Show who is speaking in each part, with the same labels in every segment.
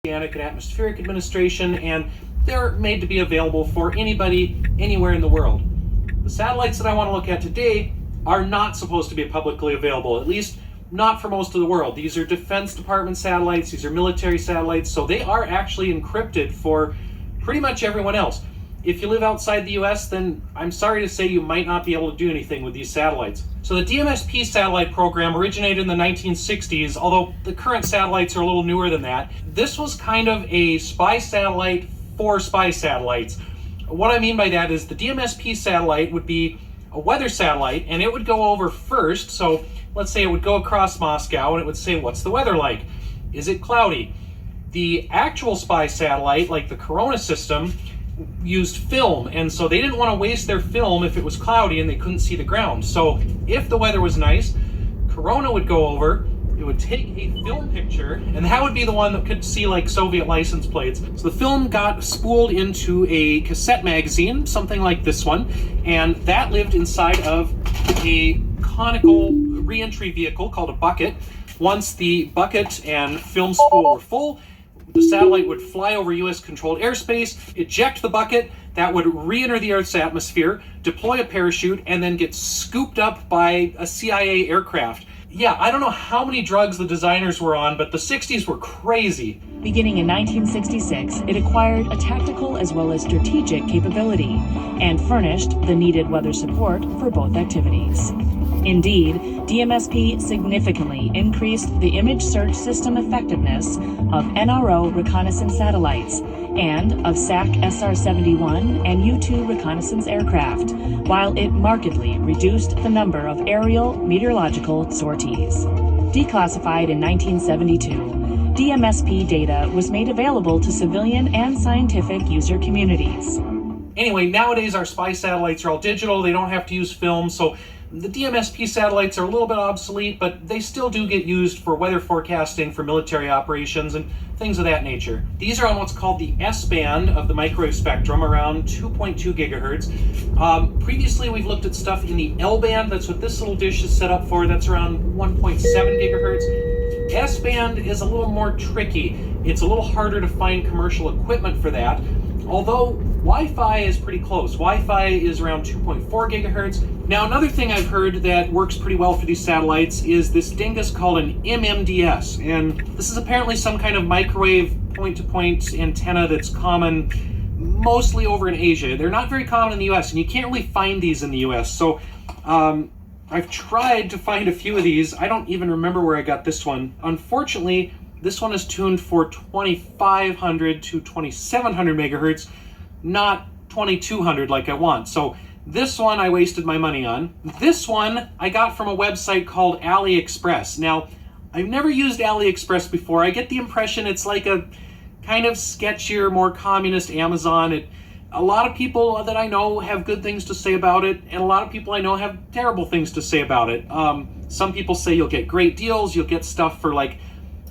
Speaker 1: Oceanic and Atmospheric Administration, and they're made to be available for anybody, anywhere in the world. The satellites that I want to look at today are not supposed to be publicly available, at least not for most of the world. These are Defense Department satellites, these are military satellites, so they are actually encrypted for pretty much everyone else. If you live outside the US, then I'm sorry to say you might not be able to do anything with these satellites. So the DMSP satellite program originated in the 1960s, although the current satellites are a little newer than that. This was kind of a spy satellite for spy satellites. What I mean by that is the DMSP satellite would be a weather satellite, and it would go over first. So let's say it would go across Moscow, and it would say, what's the weather like? Is it cloudy? The actual spy satellite, like the Corona system, used film, and so they didn't want to waste their film if it was cloudy and they couldn't see the ground. So if the weather was nice, Corona would go over, it would take a film picture, and that would be the one that could see like Soviet license plates. So the film got spooled into a cassette magazine, something like this one, and that lived inside of a conical re-entry vehicle called a bucket. Once the bucket and film spool were full, the satellite would fly over US controlled airspace, eject the bucket, that would re-enter the Earth's atmosphere, deploy a parachute, and then get scooped up by a CIA aircraft. Yeah, I don't know how many drugs the designers were on, but the 60s were crazy.
Speaker 2: Beginning in 1966, it acquired a tactical as well as strategic capability and furnished the needed weather support for both activities. Indeed, DMSP significantly increased the image search system effectiveness of NRO reconnaissance satellites and of SAC SR-71 and U-2 reconnaissance aircraft, while it markedly reduced the number of aerial meteorological sorties. Declassified in 1972, DMSP data was made available to civilian and scientific user communities.
Speaker 1: Anyway, nowadays our spy satellites are all digital, they don't have to use film, so the DMSP satellites are a little bit obsolete, but they still do get used for weather forecasting for military operations and things of that nature. These are on what's called the S-band of the microwave spectrum, around 2.2 gigahertz. Previously, we've looked at stuff in the L-band. That's what this little dish is set up for. That's around 1.7 gigahertz. S-band is a little more tricky. It's a little harder to find commercial equipment for that, although Wi-Fi is pretty close. Wi-Fi is around 2.4 gigahertz. Now, another thing I've heard that works pretty well for these satellites is this dingus called an MMDS, and this is apparently some kind of microwave point-to-point antenna that's common mostly over in Asia. They're not very common in the US, and you can't really find these in the US. So I've tried to find a few of these. I don't even remember where I got this one. Unfortunately, this one is tuned for 2500 to 2700 megahertz, not 2200 like I want. So this one I wasted my money on. This one I got from a website called AliExpress. Now, I've never used AliExpress before. I get the impression it's like a kind of sketchier, more communist Amazon. A lot of people that I know have good things to say about it, and a lot of people I know have terrible things to say about it. Some people say you'll get great deals, you'll get stuff for like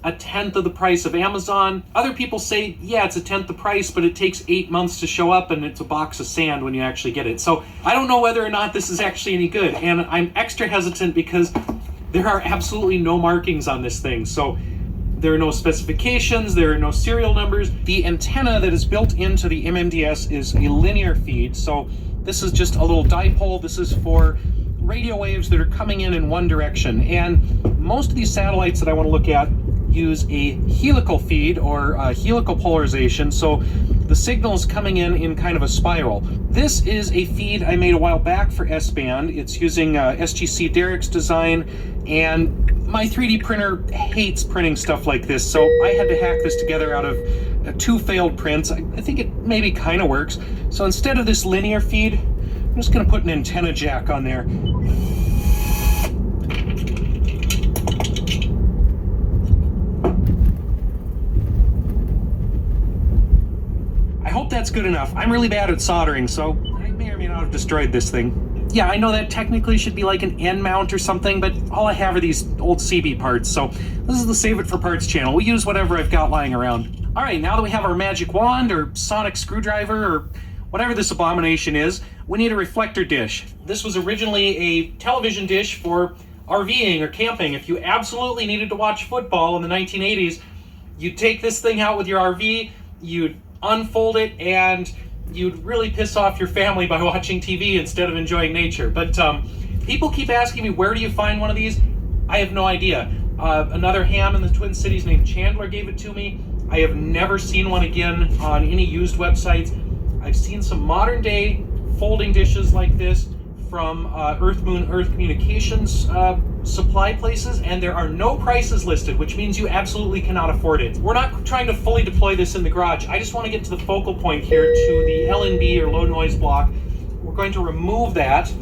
Speaker 1: a tenth of the price of Amazon. Other people say, yeah, it's a tenth the price, but it takes 8 months to show up and it's a box of sand when you actually get it. So I don't know whether or not this is actually any good, and I'm extra hesitant because there are absolutely no markings on this thing. So there are no specifications, there are no serial numbers. The antenna that is built into the MMDS is a linear feed. So this is just a little dipole. This is for radio waves that are coming in one direction. And most of these satellites that I want to look at use a helical feed or helical polarization, so the signal is coming in kind of a spiral. This is a feed I made a while back for S-band. It's using SGC Derek's design, and my 3D printer hates printing stuff like this, so I had to hack this together out of 2 failed prints. I think it maybe kind of works. So instead of this linear feed, I'm just going to put an antenna jack on there. I hope that's good enough. I'm really bad at soldering, so I may or may not have destroyed this thing. Yeah, I know that technically should be like an end mount or something, but all I have are these old CB parts, so this is the Save It for Parts channel. We use whatever I've got lying around. All right, now that we have our magic wand or sonic screwdriver or whatever this abomination is, we need a reflector dish. This was originally a television dish for RVing or camping. If you absolutely needed to watch football in the 1980s, You'd take this thing out with your RV, you'd unfold it, and you'd really piss off your family by watching TV instead of enjoying nature. But people keep asking me, where do you find one of these? I have no idea. Another ham in the Twin Cities named Chandler gave it to me. I have never seen one again on any used websites. I've seen some modern day folding dishes like this from Earth Communications supply places, and there are no prices listed, which means you absolutely cannot afford it. We're not trying to fully deploy this in the garage. I just want to get to the focal point here, to the LNB or low noise block. We're going to remove that.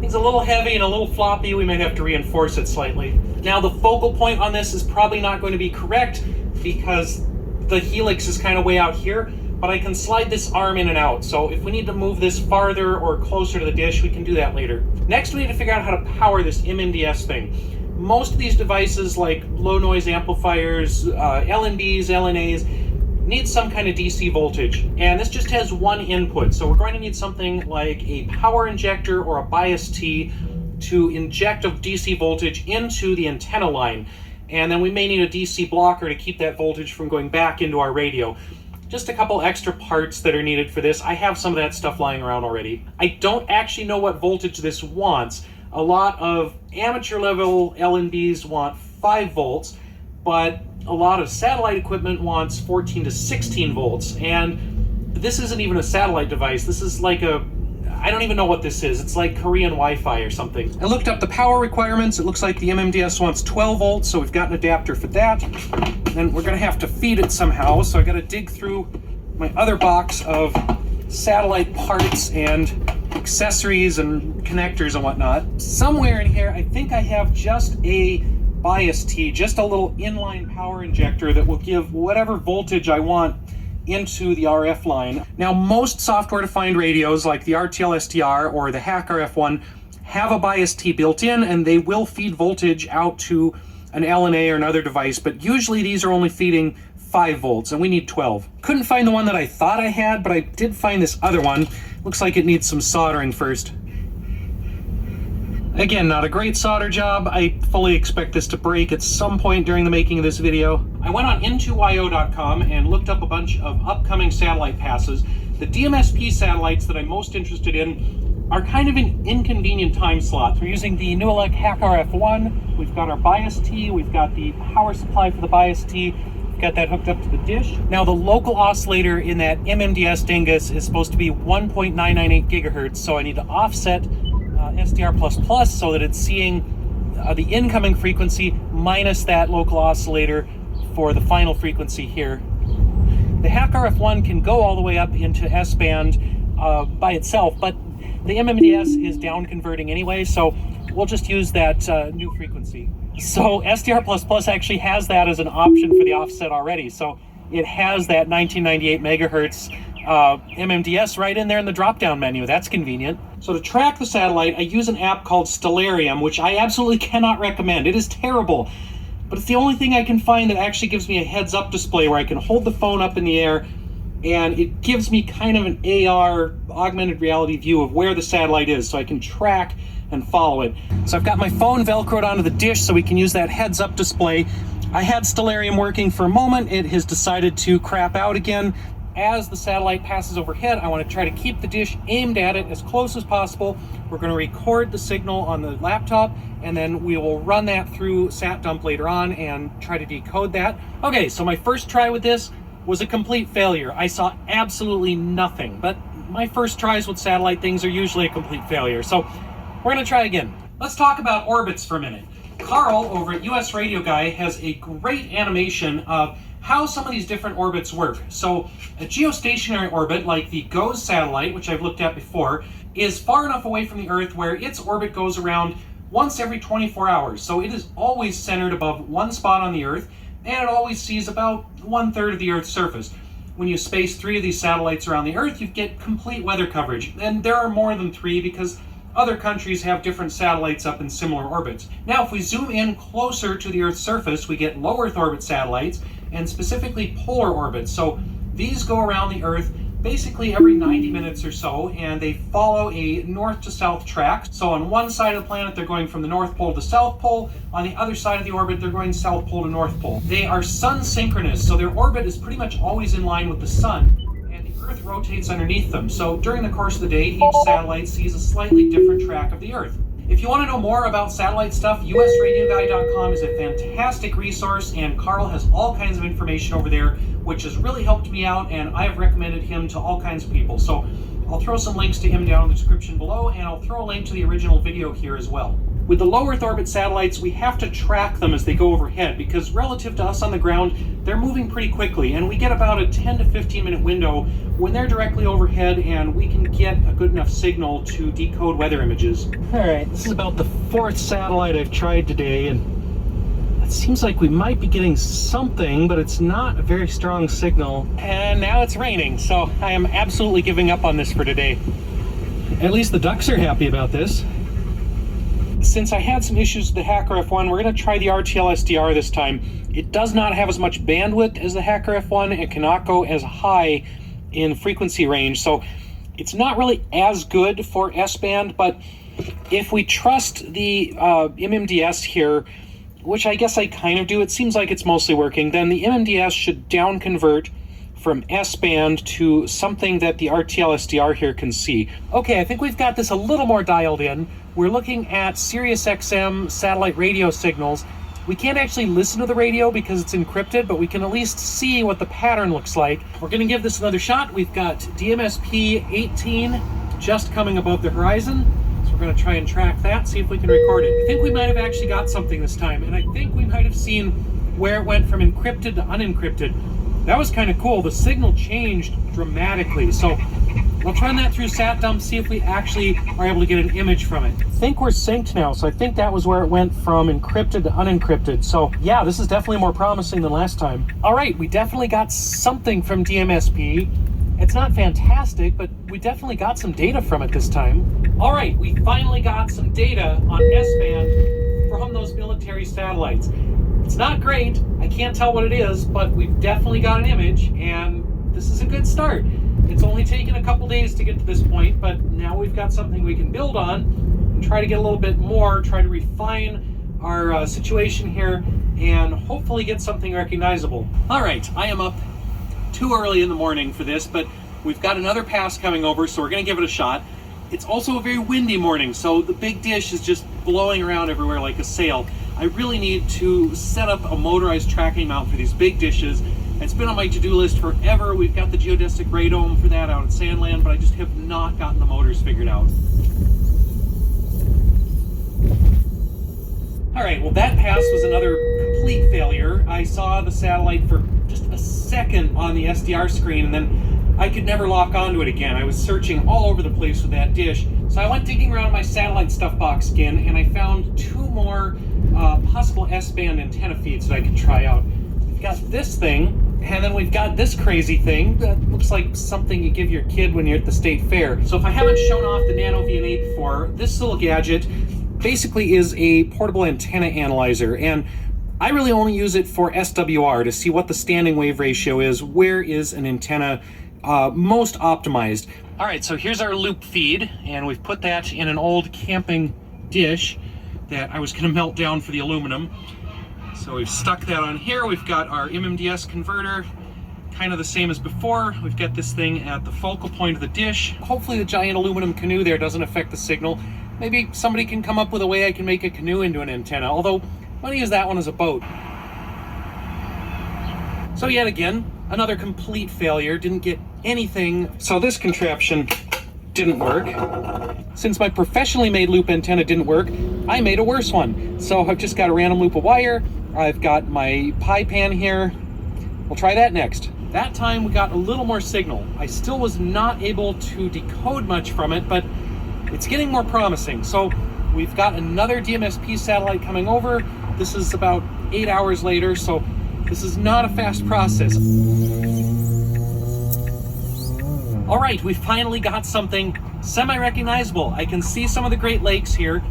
Speaker 1: It's a little heavy and a little floppy. We might have to reinforce it slightly. Now the focal point on this is probably not going to be correct because the helix is kind of way out here, but I can slide this arm in and out. So if we need to move this farther or closer to the dish, we can do that later. Next, we need to figure out how to power this MMDS thing. Most of these devices, like low noise amplifiers, LNBs, LNAs, need some kind of DC voltage, and this just has one input. So we're going to need something like a power injector or a bias T to inject a DC voltage into the antenna line. And then we may need a DC blocker to keep that voltage from going back into our radio. Just a couple extra parts that are needed for this. I have some of that stuff lying around already. I don't actually know what voltage this wants. A lot of amateur level LNBs want 5 volts, but a lot of satellite equipment wants 14 to 16 volts. And this isn't even a satellite device. This is like I don't even know what this is. It's like Korean Wi-Fi or something. I looked up the power requirements. It looks like the MMDS wants 12 volts, so we've got an adapter for that. And we're gonna have to feed it somehow, so I gotta dig through my other box of satellite parts and accessories and connectors and whatnot. Somewhere in here, I think I have just a bias T, just a little inline power injector that will give whatever voltage I want into the RF line. Now, most software-defined radios like the RTL SDR or the Hack RF1 have a bias T built in, and they will feed voltage out to an LNA or another device, but usually these are only feeding 5 volts, and we need 12. Couldn't find the one that I thought I had, but I did find this other one. Looks like it needs some soldering first. Again, not a great solder job. I fully expect this to break at some point during the making of this video. I went on into.io.com and looked up a bunch of upcoming satellite passes. The DMSP satellites that I'm most interested in are kind of in inconvenient time slots. We're using the Newelec Hack RF1. We've got our bias T. We've got the power supply for the bias T. We've got that hooked up to the dish. Now, the local oscillator in that MMDS dingus is supposed to be 1.998 gigahertz, so I need to offset SDR++ so that it's seeing the incoming frequency minus that local oscillator for the final frequency here. The Hack RF1 can go all the way up into S-band by itself, but the MMDS is down converting anyway, so we'll just use that new frequency. So SDR++ actually has that as an option for the offset already, so it has that 1998 megahertz MMDS right in there in the drop-down menu. That's convenient. So to track the satellite, I use an app called Stellarium, which I absolutely cannot recommend. It is terrible, but it's the only thing I can find that actually gives me a heads-up display where I can hold the phone up in the air, and it gives me kind of an AR, augmented reality view of where the satellite is, so I can track and follow it. So I've got my phone Velcroed onto the dish so we can use that heads-up display. I had Stellarium working for a moment. It has decided to crap out again. As the satellite passes overhead, I want to try to keep the dish aimed at it as close as possible. We're going to record the signal on the laptop, and then we will run that through SatDump later on and try to decode that. Okay, so my first try with this was a complete failure. I saw absolutely nothing, but my first tries with satellite things are usually a complete failure. So we're going to try again. Let's talk about orbits for a minute. Carl over at US Radio Guy has a great animation of how some of these different orbits work. So a geostationary orbit like the GOES satellite, which I've looked at before, is far enough away from the Earth where its orbit goes around once every 24 hours. So it is always centered above one spot on the Earth, and it always sees about 1/3 of the Earth's surface. When you space 3 of these satellites around the Earth, you get complete weather coverage. And there are more than 3 because other countries have different satellites up in similar orbits. Now, if we zoom in closer to the Earth's surface, we get low Earth orbit satellites, and specifically polar orbits. So these go around the Earth basically every 90 minutes or so, and they follow a north to south track. So on one side of the planet, they're going from the North Pole to South Pole. On the other side of the orbit, they're going South Pole to North Pole. They are sun synchronous, so their orbit is pretty much always in line with the sun, and the Earth rotates underneath them. So during the course of the day, each satellite sees a slightly different track of the Earth. If you want to know more about satellite stuff, usradioguy.com is a fantastic resource, and Carl has all kinds of information over there, which has really helped me out, and I have recommended him to all kinds of people. So I'll throw some links to him down in the description below, and I'll throw a link to the original video here as well. With the low Earth orbit satellites, we have to track them as they go overhead, because relative to us on the ground, they're moving pretty quickly, and we get about a 10 to 15 minute window when they're directly overhead, and we can get a good enough signal to decode weather images. All right, this is about the 4th satellite I've tried today, and it seems like we might be getting something, but it's not a very strong signal. And now it's raining, so I am absolutely giving up on this for today. At least the ducks are happy about this. Since I had some issues with the Hacker F1, we're going to try the RTL SDR this time. It does not have as much bandwidth as the Hacker F1 and cannot go as high in frequency range, so it's not really as good for S-band, but if we trust the MMDS here, which I guess I kind of do, it seems like it's mostly working, then the MMDS should down convert from S-band to something that the RTL SDR here can see. Okay, I think we've got this a little more dialed in. We're looking at Sirius XM satellite radio signals. We can't actually listen to the radio because it's encrypted, but we can at least see what the pattern looks like. We're going to give this another shot. We've got DMSP 18 just coming above the horizon. So we're going to try and track that, see if we can record it. I think we might have actually got something this time, and I think we might have seen where it went from encrypted to unencrypted. That was kind of cool. The signal changed dramatically. So we'll try that through SatDump, see if we actually are able to get an image from it. I think we're synced now, so I think that was where it went from encrypted to unencrypted. So yeah, this is definitely more promising than last time. All right, we definitely got something from DMSP. It's not fantastic, but we definitely got some data from it this time. All right, we finally got some data on S-band from those military satellites. It's not great, I can't tell what it is, but we've definitely got an image, and this is a good start. It's only taken a couple days to get to this point, but now we've got something we can build on and try to get a little bit more, try to refine our situation here, and hopefully get something recognizable. All right, I am up too early in the morning for this, but we've got another pass coming over, so we're going to give it a shot. It's also a very windy morning, so the big dish is just blowing around everywhere like a sail. I really need to set up a motorized tracking mount for these big dishes. It's been on my to-do list forever. We've got the geodesic radome for that out at Sandland, but I just have not gotten the motors figured out. All right, well, that pass was another complete failure. I saw the satellite for just a second on the SDR screen, and then I could never lock onto it again. I was searching all over the place with that dish. So I went digging around my satellite stuff box again, and I found 2 more possible S-band antenna feeds that I could try out. We've got this thing, and then we've got this crazy thing that looks like something you give your kid when you're at the state fair. So if I haven't shown off the Nano VN8 before, this little gadget basically is a portable antenna analyzer, and I really only use it for SWR to see what the standing wave ratio is, where is an antenna most optimized. All right, so here's our loop feed, and we've put that in an old camping dish that I was going to melt down for the aluminum. So we've stuck that on here. We've got our MMDS converter, kind of the same as before. We've got this thing at the focal point of the dish. Hopefully the giant aluminum canoe there doesn't affect the signal. Maybe somebody can come up with a way I can make a canoe into an antenna, although I'm going to use that one as a boat. So yet again, another complete failure. Didn't get anything. So this contraption didn't work. Since my professionally made loop antenna didn't work, I made a worse one. So I've just got a random loop of wire. I've got my pie pan here. We'll try that next. That time we got a little more signal. I still was not able to decode much from it, but it's getting more promising. So we've got another DMSP satellite coming over. This is about 8 hours later, so this is not a fast process. All right, we finally got something semi-recognizable. I can see some of the Great Lakes here.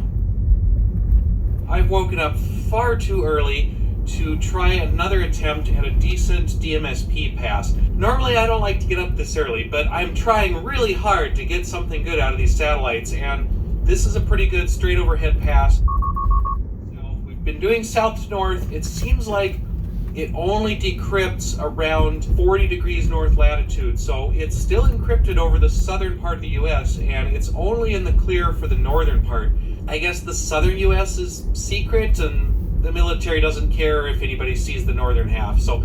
Speaker 1: I've woken up far too early to try another attempt at a decent DMSP pass. Normally I don't like to get up this early, but I'm trying really hard to get something good out of these satellites, and this is a pretty good straight overhead pass. So we've been doing south to north. It seems like it only decrypts around 40 degrees north latitude, so it's still encrypted over the southern part of the US, and it's only in the clear for the northern part. I guess the southern US is secret, and the military doesn't care if anybody sees the northern half, so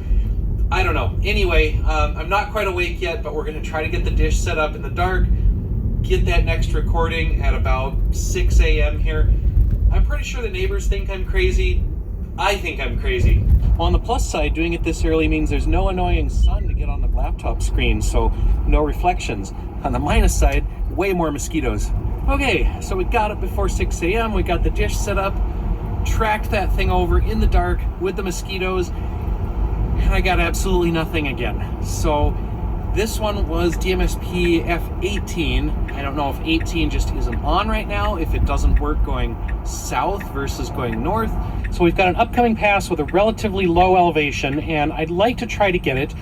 Speaker 1: I don't know. Anyway, I'm not quite awake yet, but we're going to try to get the dish set up in the dark, get that next recording at about 6 a.m. here. I'm pretty sure the neighbors think I'm crazy. I think I'm crazy. On the plus side, doing it this early means there's no annoying sun to get on the laptop screen, so no reflections. On the minus side, way more mosquitoes. Okay, so we got up before 6 a.m., we got the dish set up, tracked that thing over in the dark with the mosquitoes, and I got absolutely nothing again. So this one was DMSP F18. I don't know if 18 just isn't on right now, if it doesn't work going south versus going north. So we've got an upcoming pass with a relatively low elevation, and I'd like to try to get it.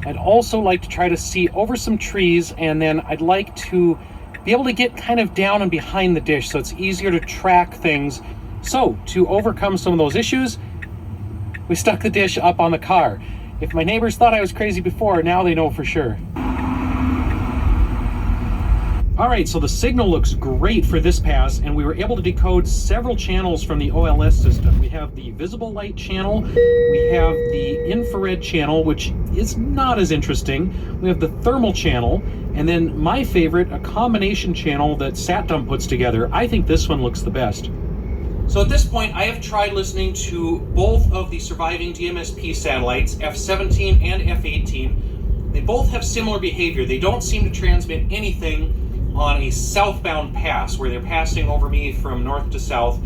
Speaker 1: I'd also like to try to see over some trees, and then I'd like to be able to get kind of down and behind the dish so it's easier to track things. So to overcome some of those issues, we stuck the dish up on the car. If my neighbors thought I was crazy before, now they know for sure. All right, so the signal looks great for this pass, and we were able to decode several channels from the OLS system. We have the visible light channel, we have the infrared channel, which is not as interesting. We have the thermal channel, and then my favorite, a combination channel that SatDump puts together. I think this one looks the best. So at this point, I have tried listening to both of the surviving DMSP satellites, F17 and F18. They both have similar behavior. They don't seem to transmit anything on a southbound pass where they're passing over me from north to south.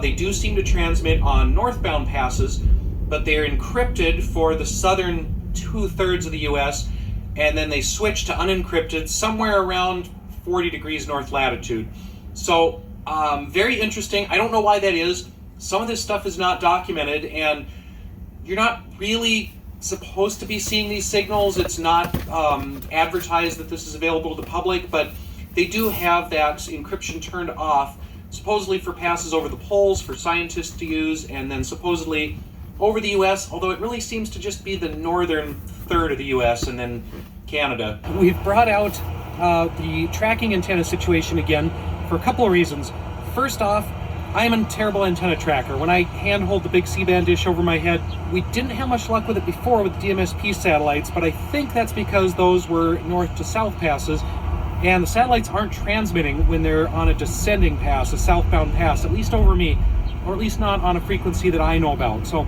Speaker 1: They do seem to transmit on northbound passes, but they're encrypted for the southern 2/3 of the US, and then they switch to unencrypted somewhere around 40 degrees north latitude. So very interesting. I don't know why that is. Some of this stuff is not documented, and you're not really supposed to be seeing these signals. It's not advertised that this is available to the public, but they do have that encryption turned off, supposedly for passes over the poles for scientists to use, and then supposedly over the US, although it really seems to just be the northern third of the US and then Canada. We've brought out the tracking antenna situation again for a couple of reasons. First off, I'm a terrible antenna tracker. When I handhold the big C-band dish over my head, we didn't have much luck with it before with DMSP satellites, but I think that's because those were north to south passes, and the satellites aren't transmitting when they're on a descending pass, a southbound pass, at least over me, or at least not on a frequency that I know about. So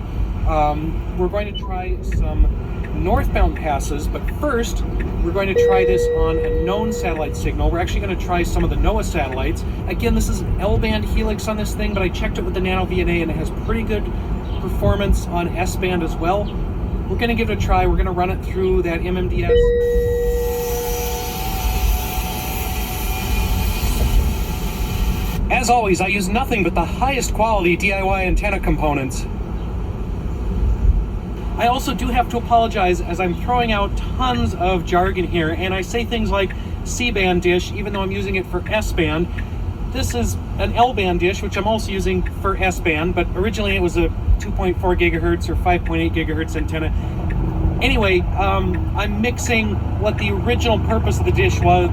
Speaker 1: we're going to try some northbound passes, but first we're going to try this on a known satellite signal. We're actually going to try some of the NOAA satellites. Again, this is an L-band helix on this thing, but I checked it with the Nano VNA and it has pretty good performance on S-band as well. We're going to give it a try. We're going to run it through that MMDS. As always, I use nothing but the highest quality DIY antenna components. I also do have to apologize as I'm throwing out tons of jargon here, and I say things like C-band dish even though I'm using it for S-band. This is an L-band dish, which I'm also using for S-band, but originally it was a 2.4 gigahertz or 5.8 gigahertz antenna. Anyway, I'm mixing what the original purpose of the dish was.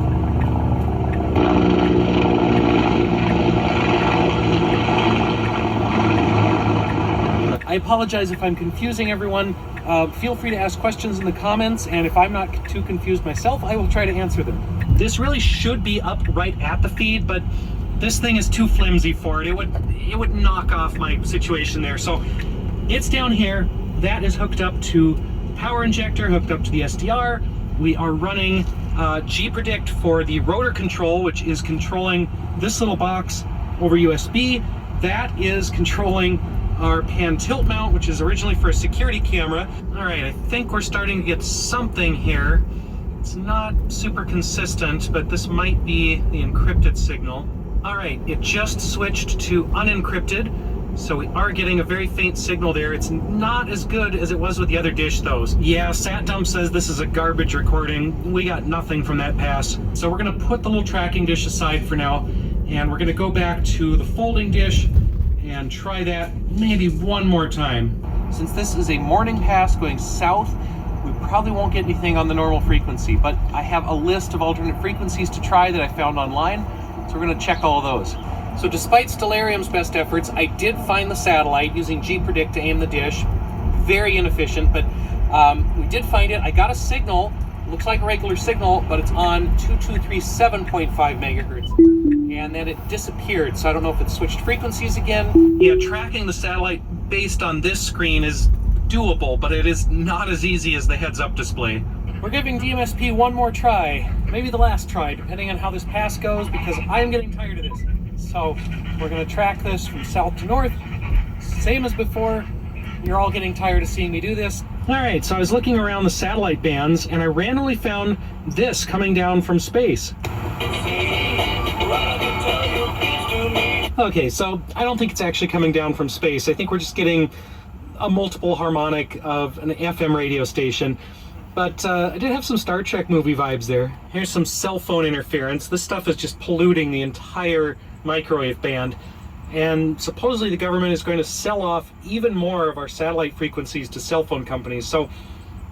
Speaker 1: I apologize if I'm confusing everyone. Feel free to ask questions in the comments, and if I'm not too confused myself, I will try to answer them. This really should be up right at the feed, but this thing is too flimsy for it. It would knock off my situation there. So it's down here. That is hooked up to power injector, hooked up to the SDR. We are running G-Predict for the rotor control, which is controlling this little box over USB. That is controlling our pan tilt mount, which is originally for a security camera. All right, I think we're starting to get something here. It's not super consistent, but this might be the encrypted signal. All right, it just switched to unencrypted. So we are getting a very faint signal there. It's not as good as it was with the other dish though. Yeah, SatDump says this is a garbage recording. We got nothing from that pass. So we're gonna put the little tracking dish aside for now, and we're gonna go back to the folding dish and try that maybe one more time. Since this is a morning pass going south, we probably won't get anything on the normal frequency, but I have a list of alternate frequencies to try that I found online, so we're gonna check all of those. So despite Stellarium's best efforts, I did find the satellite using G-Predict to aim the dish. Very inefficient, but we did find it. I got a signal, looks like a regular signal, but it's on 2237.5 megahertz. And then it disappeared, so I don't know if it switched frequencies again. Yeah, tracking the satellite based on this screen is doable, but it is not as easy as the heads-up display. We're giving DMSP one more try, maybe the last try, depending on how this pass goes, because I'm getting tired of this. So we're going to track this from south to north, same as before. You're all getting tired of seeing me do this. All right, so I was looking around the satellite bands, and I randomly found this coming down from space. Okay, so I don't think it's actually coming down from space. I think we're just getting a multiple harmonic of an FM radio station. But I did have some Star Trek movie vibes there. Here's some cell phone interference. This stuff is just polluting the entire microwave band. And supposedly the government is going to sell off even more of our satellite frequencies to cell phone companies. So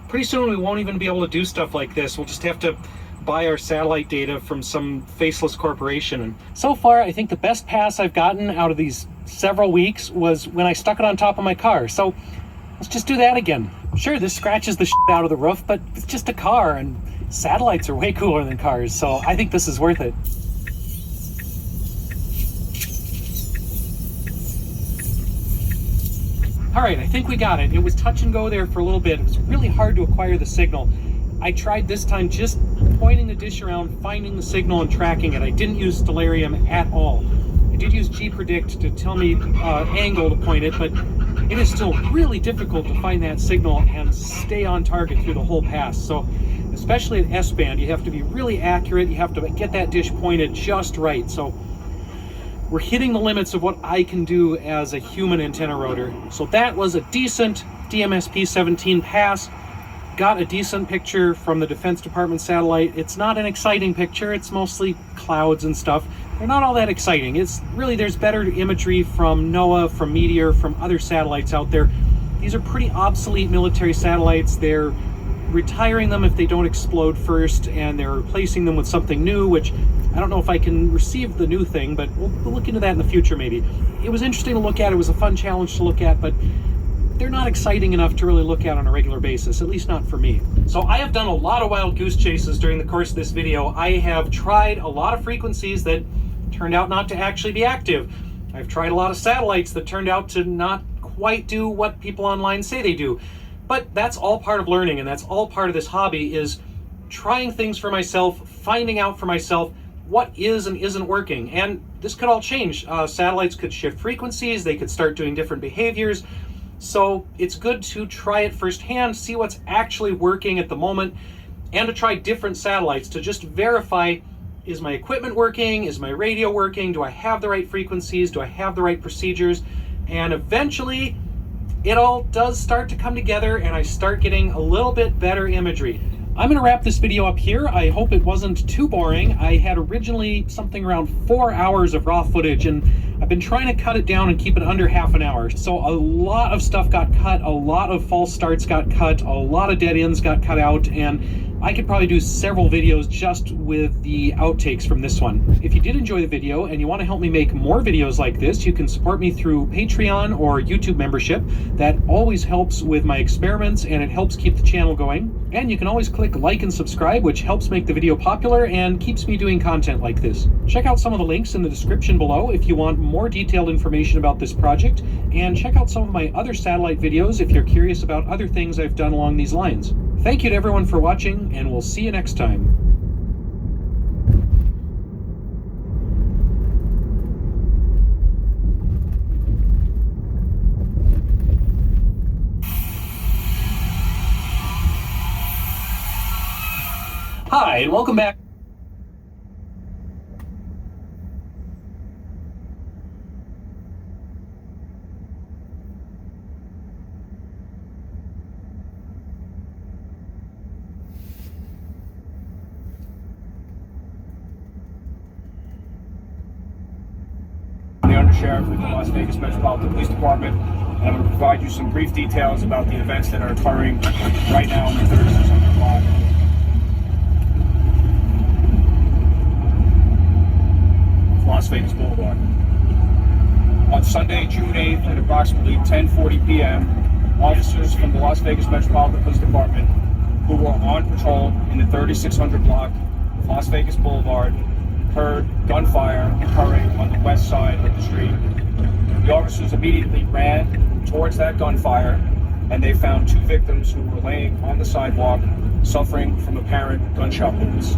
Speaker 1: pretty soon we won't even be able to do stuff like this. We'll just have to buy our satellite data from some faceless corporation. And so far, I think the best pass I've gotten out of these several weeks was when I stuck it on top of my car. So let's just do that again. Sure, this scratches the shit out of the roof, but it's just a car, and satellites are way cooler than cars, so I think this is worth it. All right, I think we got it. It was touch and go there for a little bit. It was really hard to acquire the signal. I tried this time just pointing the dish around, finding the signal and tracking it. I didn't use Stellarium at all. I did use G-Predict to tell me angle to point it, but it is still really difficult to find that signal and stay on target through the whole pass. So especially at S-band, you have to be really accurate. You have to get that dish pointed just right. So we're hitting the limits of what I can do as a human antenna rotor. So that was a decent DMSP-17 pass. Got a decent picture from the Defense Department satellite. It's not an exciting picture. It's mostly clouds and stuff. They're not all that exciting. It's really, there's better imagery from NOAA, from Meteor, from other satellites out there. These are pretty obsolete military satellites. They're retiring them if they don't explode first, and they're replacing them with something new, which I don't know if I can receive the new thing, but we'll look into that in the future maybe. It was interesting to look at. It was a fun challenge to look at, but they're not exciting enough to really look at on a regular basis, at least not for me. So I have done a lot of wild goose chases during the course of this video. I have tried a lot of frequencies that turned out not to actually be active. I've tried a lot of satellites that turned out to not quite do what people online say they do. But that's all part of learning, and that's all part of this hobby, is trying things for myself, finding out for myself what is and isn't working. And this could all change. Satellites could shift frequencies, they could start doing different behaviors. So it's good to try it firsthand, see what's actually working at the moment, and to try different satellites to just verify, is my equipment working? Is my radio working? Do I have the right frequencies? Do I have the right procedures? And eventually, it all does start to come together, and I start getting a little bit better imagery. I'm going to wrap this video up here. I hope it wasn't too boring. I had originally something around 4 hours of raw footage, and I've been trying to cut it down and keep it under half an hour. So a lot of stuff got cut, a lot of false starts got cut, a lot of dead ends got cut out, and I could probably do several videos just with the outtakes from this one. If you did enjoy the video and you want to help me make more videos like this, you can support me through Patreon or YouTube membership. That always helps with my experiments, and it helps keep the channel going. And you can always click like and subscribe, which helps make the video popular and keeps me doing content like this. Check out some of the links in the description below if you want more detailed information about this project, and check out some of my other satellite videos if you're curious about other things I've done along these lines. Thank you to everyone for watching, and we'll see you next time. Hi, and welcome back.
Speaker 3: Sheriff with the Las Vegas Metropolitan Police Department, and I'm going to provide you some brief details about the events that are occurring right now on the 3600 block. Las Vegas Boulevard. On Sunday, June 8th at approximately 10:40 p.m., officers from the Las Vegas Metropolitan Police Department who were on patrol in the 3600 block of Las Vegas Boulevard heard gunfire occurring on the west side of the street. The officers immediately ran towards that gunfire, and they found two victims who were laying on the sidewalk suffering from apparent gunshot wounds.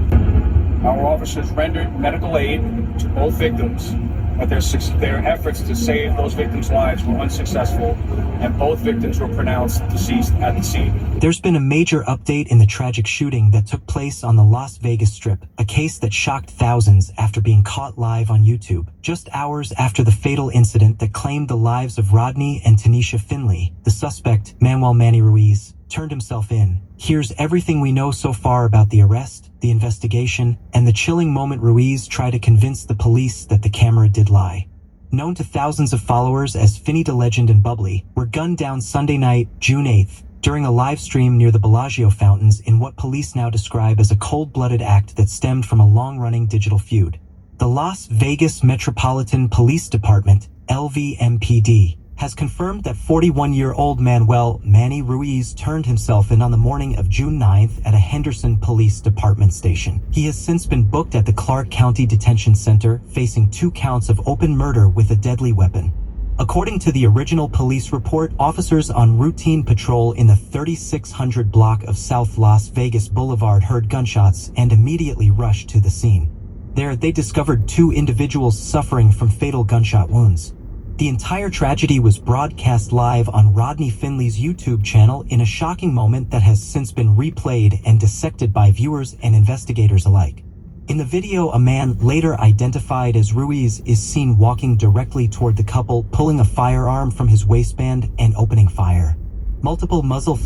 Speaker 3: Our officers rendered medical aid to both victims, but their efforts to save those victims' lives were unsuccessful, and both victims were pronounced deceased at the scene.
Speaker 4: There's been a major update in the tragic shooting that took place on the Las Vegas Strip, a case that shocked thousands after being caught live on YouTube. Just hours after the fatal incident that claimed the lives of Rodney and Tanisha Finley, the suspect, Manuel Manny Ruiz, turned himself in. Here's everything we know so far about the arrest, the investigation, and the chilling moment Ruiz tried to convince the police that the camera did lie. Known to thousands of followers as Finny the Legend and Bubbly, were gunned down Sunday night, June 8th, during a live stream near the Bellagio fountains in what police now describe as a cold-blooded act that stemmed from a long-running digital feud. The Las Vegas Metropolitan Police Department, LVMPD, has confirmed that 41-year-old Manuel Manny Ruiz turned himself in on the morning of June 9th at a Henderson Police Department station. He has since been booked at the Clark County Detention Center, facing 2 counts of open murder with a deadly weapon. According to the original police report, officers on routine patrol in the 3600 block of South Las Vegas Boulevard heard gunshots and immediately rushed to the scene. There, they discovered 2 individuals suffering from fatal gunshot wounds. The entire tragedy was broadcast live on Rodney Finley's YouTube channel in a shocking moment that has since been replayed and dissected by viewers and investigators alike. In the video, a man later identified as Ruiz is seen walking directly toward the couple, pulling a firearm from his waistband and opening fire. Multiple muzzle